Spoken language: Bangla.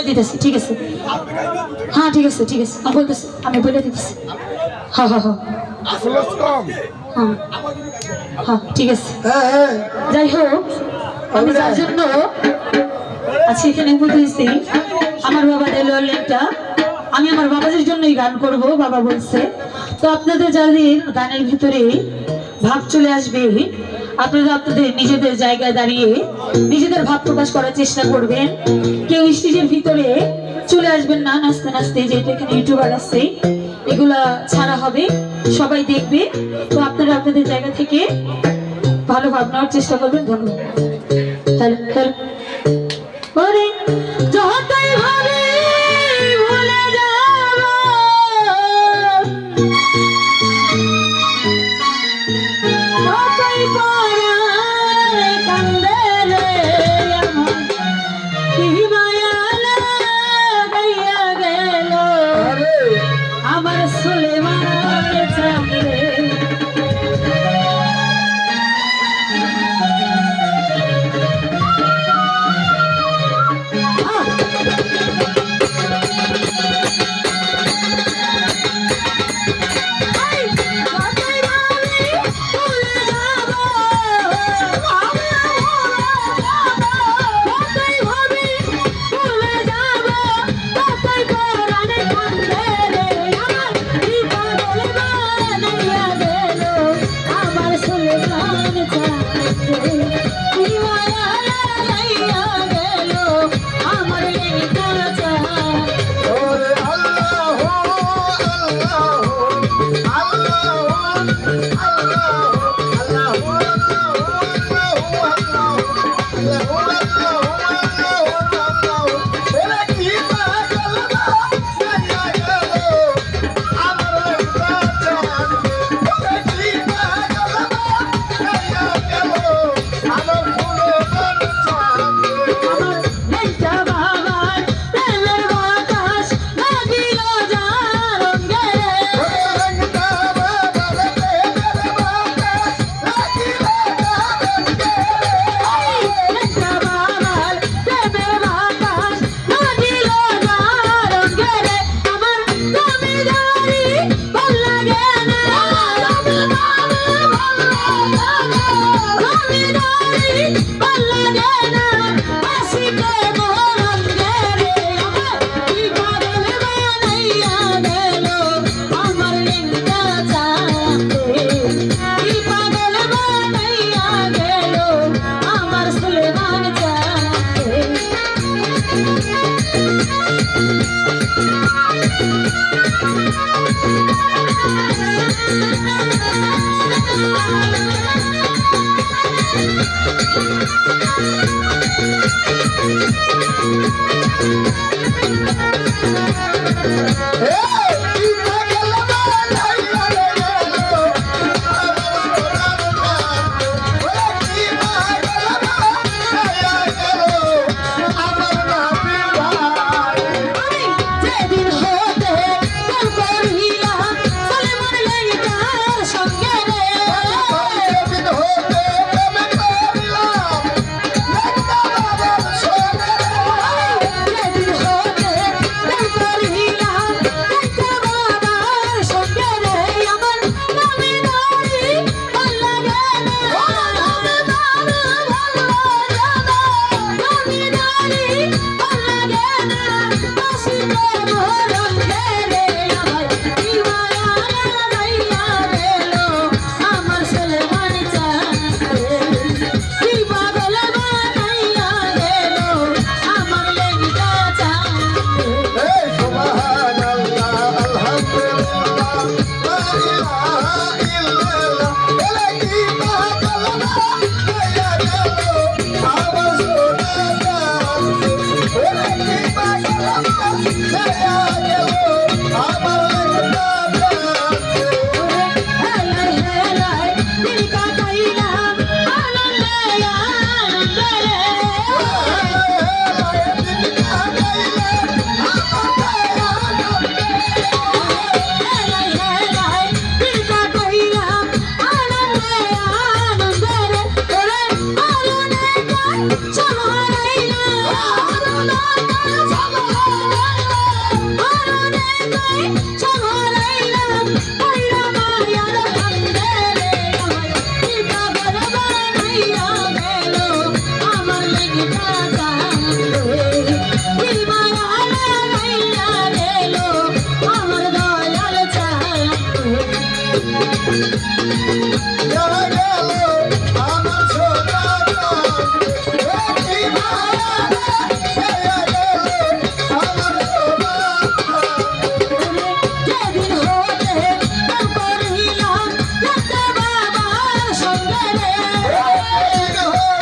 দিতেছি ঠিক আছে হ্যাঁ ঠিক আছে আমি বলতেছি আমি বলে দিতেছি হ্যাঁ হ্যাঁ হ্যাঁ হ্যাঁ হ্যাঁ ঠিক আছে যাই হোক আমি যার জন্য আজকে এখানে বলতেছি আমার বাবা দেলোয়ারটা আমি আমার বাবাদের জন্যই গান করব বাবা বলছে তো আপনাদের যাদের গানের ভিতরে ভাব চলে আসবে আপনারা আপনাদের নিজেদের জায়গায় দাঁড়িয়ে নিজেদের ভাব প্রকাশ করার চেষ্টা করবেন কেউ স্টেজের ভিতরে চলে আসবেন না নাচতে নাচতে যেহেতু এখানে ইউটিউবার আছে এগুলা ছাড়া হবে সবাই দেখবে তো আপনারা আপনাদের জায়গা থেকে ভালো ভাব নেওয়ার চেষ্টা করবেন ধন্যবাদ ওরে যতই ভাবে ভুলে যাব ততই পরাণে কান্দে রে আমার কি মায়া লাগাইয়া গেল আমার সুলেমান চাঁদে Hey!